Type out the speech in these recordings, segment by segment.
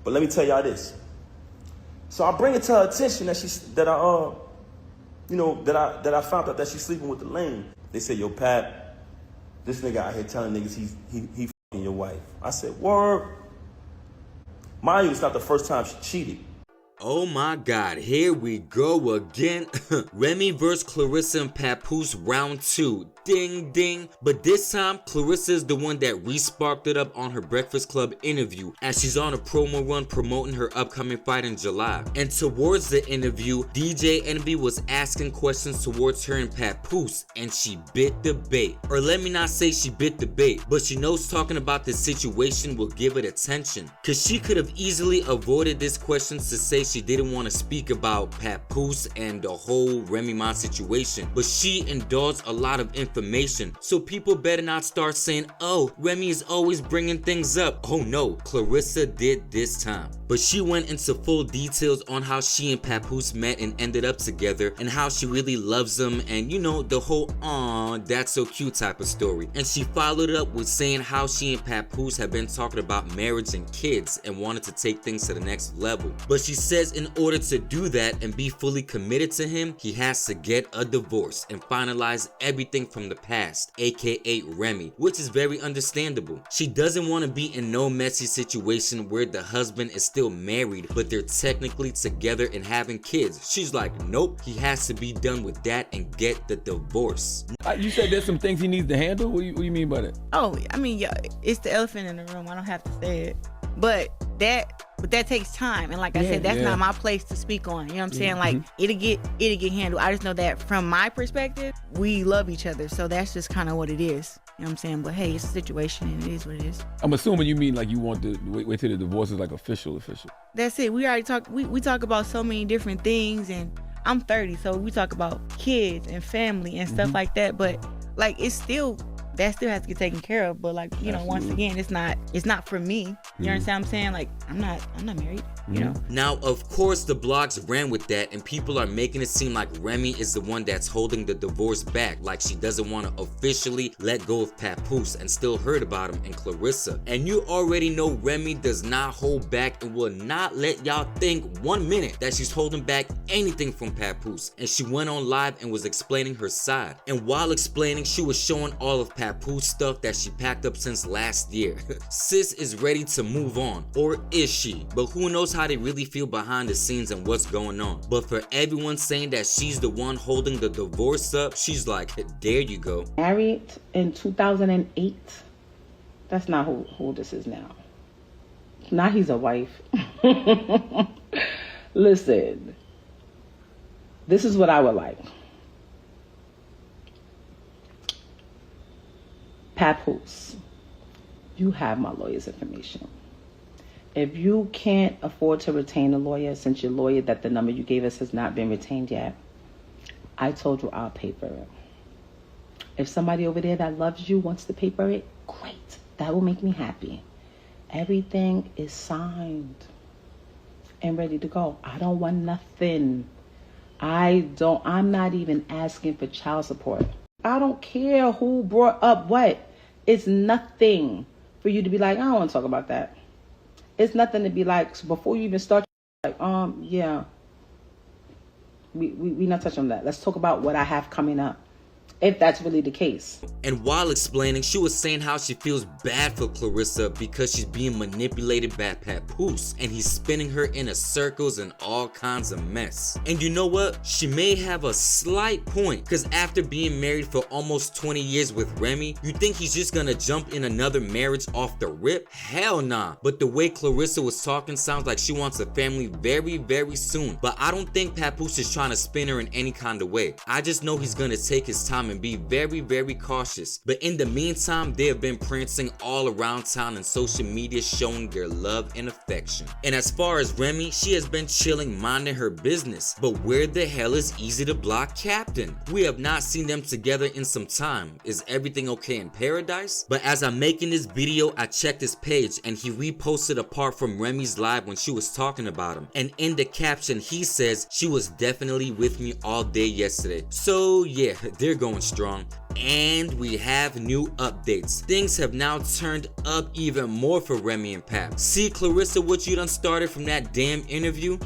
But let me tell y'all this. So I bring it to her attention that I found out that she's sleeping with the lame. They said, yo, Pat, this nigga out here telling niggas he fucking your wife. I said, word. Mind you, it's not the first time she cheated. Oh my god, here we go again. Remy vs. Clarissa and Papoose round 2. Ding ding. But this time, Clarissa is the one that re-sparked it up on her Breakfast Club interview as she's on a promo run promoting her upcoming fight in July. And towards the interview, DJ Envy was asking questions towards her and Papoose, and she bit the bait. Or let me not say she bit the bait, but she knows talking about the situation will give it attention. Cause she could have easily avoided this question to say she didn't want to speak about Papoose and the whole Remy Ma situation, but she indulged a lot of information, so people better not start saying, oh, Remy is always bringing things up. Oh no, Clarissa did this time. But she went into full details on how she and Papoose met and ended up together, and how she really loves him, and you know, the whole "aw, that's so cute" type of story. And she followed it up with saying how she and Papoose have been talking about marriage and kids and wanted to take things to the next level. But she says in order to do that and be fully committed to him, he has to get a divorce and finalize everything from the past, aka Remy, which is very understandable. She doesn't want to be in no messy situation where the husband is still married but they're technically together and having kids. She's like, nope, he has to be done with that and get the divorce. You said there's some things he needs to handle? What do you mean by that? Oh, I mean, yeah, it's the elephant in the room. I don't have to say it. But that takes time, and like I said, that's not my place to speak on. You know what I'm saying? Like it'll get handled. I just know that from my perspective, we love each other, so that's just kind of what it is. You know what I'm saying? But hey, it's a situation, and it is what it is. I'm assuming you mean like you want to wait till the divorce is like official. That's it. We already talk. We talk about so many different things, and I'm 30, so we talk about kids and family and stuff like that. But like that still has to get taken care of, but like, you know, once again, it's not for me. You understand what I'm saying? Like, I'm not married, you know? Now, of course, the blogs ran with that, and people are making it seem like Remy is the one that's holding the divorce back, like she doesn't want to officially let go of Papoose and still heard about him and Clarissa. And you already know Remy does not hold back and will not let y'all think 1 minute that she's holding back anything from Papoose. And she went on live and was explaining her side. And while explaining, she was showing all of Papoose stuff that she packed up since last year. Sis is ready to move on, or is she? But who knows how they really feel behind the scenes and what's going on. But for everyone saying that she's the one holding the divorce up, she's like, there you go. Married in 2008. That's not who this is now. Now he's a wife. Listen, this is what I would like. Papoose, you have my lawyer's information. If you can't afford to retain a lawyer, since your lawyer that the number you gave us has not been retained yet, I told you I'll pay for it. If somebody over there that loves you wants to pay for it, great. That will make me happy. Everything is signed and ready to go. I don't want nothing. I'm not even asking for child support. I don't care who brought up what. It's nothing for you to be like, I don't want to talk about that. It's nothing to be like, so before you even start, like, yeah, we not touching on that. Let's talk about what I have coming up, if that's really the case. And while explaining, she was saying how she feels bad for Clarissa because she's being manipulated by Papoose and he's spinning her in circles and all kinds of mess. And you know what? She may have a slight point, because after being married for almost 20 years with Remy, you think he's just gonna jump in another marriage off the rip? Hell nah. But the way Clarissa was talking sounds like she wants a family very, very soon. But I don't think Papoose is trying to spin her in any kind of way. I just know he's gonna take his time and be very, very cautious. But in the meantime, they have been prancing all around town and social media showing their love and affection. And as far as Remy, she has been chilling, minding her business. But where the hell is Eazy the Block Captain? We have not seen them together in some time. Is everything okay in paradise? But as I'm making this video, I checked his page and he reposted a part from Remy's live when she was talking about him. And in the caption, he says, she was definitely with me all day yesterday. So yeah, they're going strong. And we have new updates. Things have now turned up even more for Remy and Pap. See, Clarissa, what you done started from that damn interview?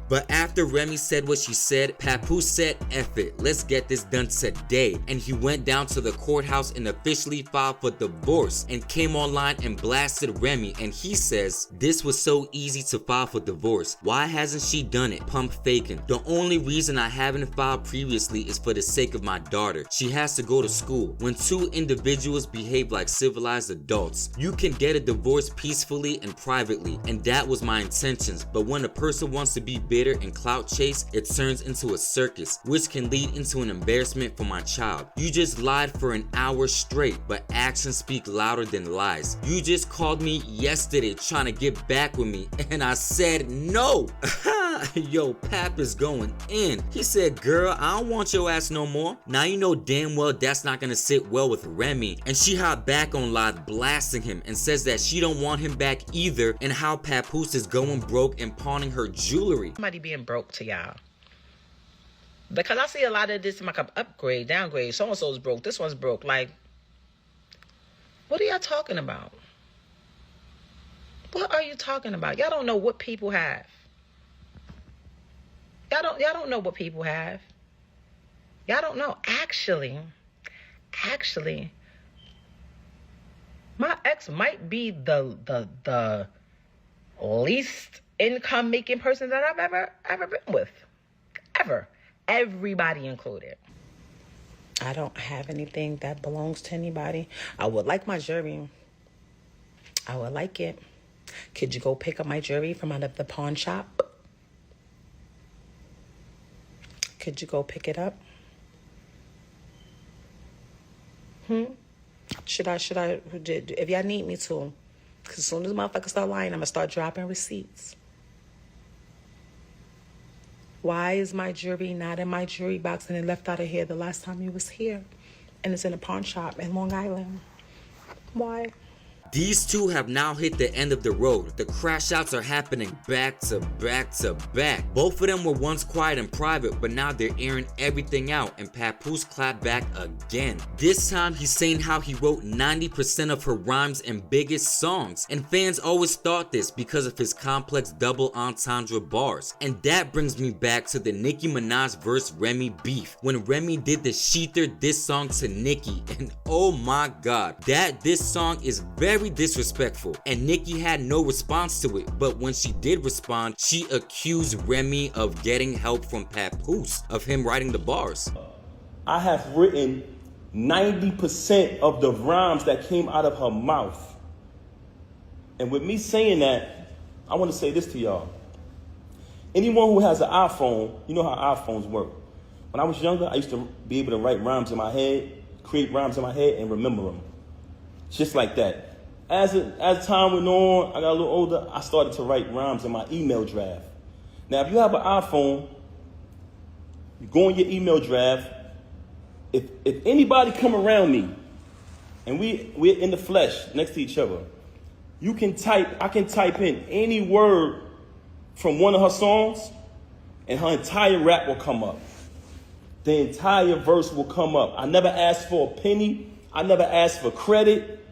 But after Remy said what she said, Papoose said, F it, let's get this done today. And he went down to the courthouse and officially filed for divorce and came online and blasted Remy. And he says, this was so easy to file for divorce. Why hasn't she done it? Pump faking. The only reason I haven't filed previously is for the sake of my daughter. She has to go to school. When two individuals behave like civilized adults, you can get a divorce peacefully and privately, and that was my intentions. But when a person wants to be bitter and clout chase, it turns into a circus, which can lead into an embarrassment for my child. You just lied for an hour straight, but actions speak louder than lies. You just called me yesterday trying to get back with me, and I said no. Yo, Pap is going in. He said, girl, I don't want your ass no more. Now you know damn well that's not gonna sit well with Remy. And she hopped back on live blasting him and says that she don't want him back either, and how Papoose is going broke and pawning her jewelry. Somebody being broke to y'all. Because I see a lot of this in my cup, upgrade, downgrade, so-and-so's broke, this one's broke. Like, what are y'all talking about? What are you talking about? Y'all don't know what people have. Y'all don't know what people have. Y'all don't know. Actually, my ex might be the least income making person that I've ever been with. Ever. Everybody included. I don't have anything that belongs to anybody. I would like my jewelry. I would like it. Could you go pick up my jewelry from out of the pawn shop? Could you go pick it up? Should I, if y'all need me to, because as soon as motherfuckers start lying, I'm going to start dropping receipts. Why is my jewelry not in my jewelry box and it left out of here the last time you was here? And it's in a pawn shop in Long Island. Why? These two have now hit the end of the road. The crash outs are happening back to back to back. Both of them were once quiet and private, but now they're airing everything out, and Papoose clapped back again. This time he's saying how he wrote 90% of her rhymes and biggest songs, and fans always thought this because of his complex double entendre bars. And that brings me back to the Nicki Minaj verse Remy beef, when Remy did the Sheether diss song to Nicki, and oh my god, this song is very disrespectful, and Nicki had no response to it. But when she did respond, she accused Remy of getting help from Papoose, of him writing the bars. I have written 90% of the rhymes that came out of her mouth. And with me saying that, I want to say this to y'all. Anyone who has an iPhone, you know how iPhones work. When I was younger, I used to be able to write rhymes in my head, create rhymes in my head, and remember them. Just like that. As time went on, I got a little older, I started to write rhymes in my email draft. Now, if you have an iPhone, you go in your email draft. If anybody come around me, and we're in the flesh next to each other, I can type in any word from one of her songs, and her entire rap will come up. The entire verse will come up. I never asked for a penny. I never asked for credit.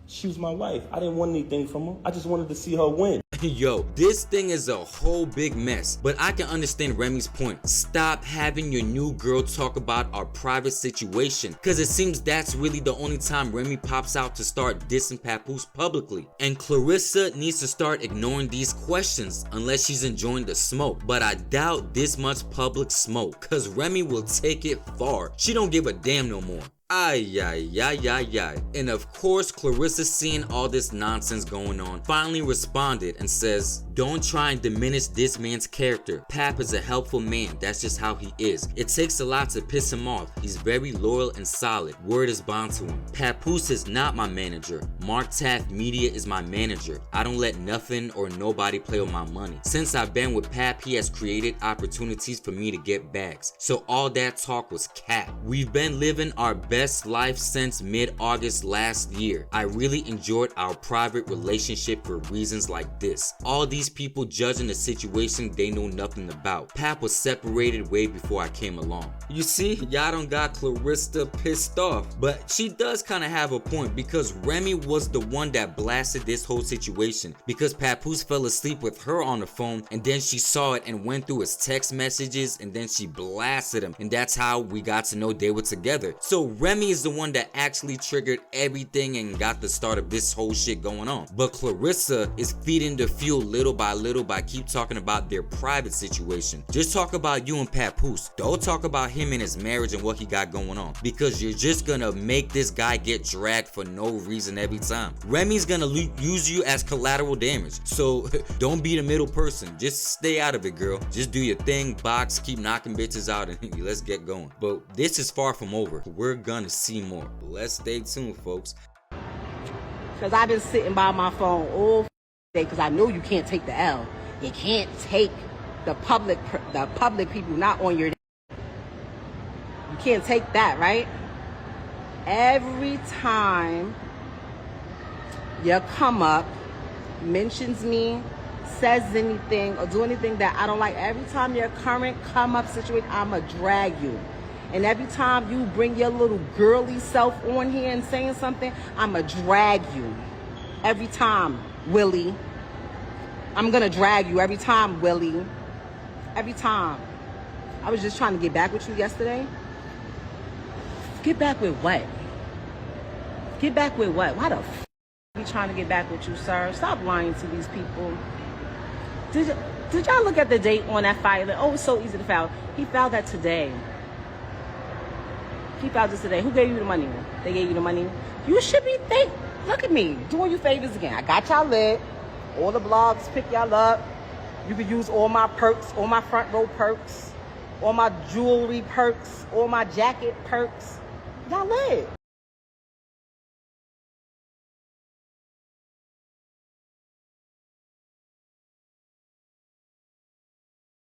She was my wife. I didn't want anything from her. I just wanted to see her win. Yo, this thing is a whole big mess, but I can understand Remy's point. Stop having your new girl talk about our private situation, because it seems that's really the only time Remy pops out to start dissing Papoose publicly. And Clarissa needs to start ignoring these questions unless she's enjoying the smoke, but I doubt this much public smoke, because Remy will take it far. She don't give a damn no more. Ay. And of course, Clarissa, seeing all this nonsense going on, finally responded and says, don't try and diminish this man's character. Pap is a helpful man, that's just how he is. It takes a lot to piss him off. He's very loyal and solid. Word is bond to him. Papoose is not my manager. Mark Taft Media is my manager. I don't let nothing or nobody play with my money. Since I've been with Pap, he has created opportunities for me to get bags. So all that talk was cap. We've been living our best best life since mid-August last year. I really enjoyed our private relationship for reasons like this. All these people judging the situation they know nothing about. Pap was separated way before I came along. You see, y'all done got Clarissa pissed off, but she does kind of have a point because Remy was the one that blasted this whole situation because Papoose fell asleep with her on the phone and then she saw it and went through his text messages and then she blasted him, and that's how we got to know they were together. So Remy is the one that actually triggered everything and got the start of this whole shit going on. But Clarissa is feeding the fuel little by little by keep talking about their private situation. Just talk about you and Papoose. Don't talk about him and his marriage and what he got going on, because you're just gonna make this guy get dragged for no reason every time. Remy's gonna use you as collateral damage, so don't be the middle person. Just stay out of it, girl. Just do your thing, box, keep knocking bitches out, and let's get going. But this is far from over. We're gonna see more. Let's stay tuned, folks. Because I've been sitting by my phone all day because I know you can't take the L. You can't take the public people not on your. You can't take that, right? Every time you come up, mentions me, says anything, or do anything that I don't like, every time your current come up situation, I'ma drag you. And every time you bring your little girly self on here and saying something, I'ma drag you. Every time, Willie. I'm gonna drag you every time, Willie. Every time. I was just trying to get back with you yesterday. Get back with what? Get back with what? Why the f*** are you trying to get back with you, sir? Stop lying to these people. Did y'all look at the date on that file? Oh, it's so easy to file. He filed that today. He filed this today. Who gave you the money? They gave you the money. You should be look at me, doing you favors again. I got y'all lit. All the blogs pick y'all up. You can use all my perks, all my front row perks, all my jewelry perks, all my jacket perks. Y'all lit.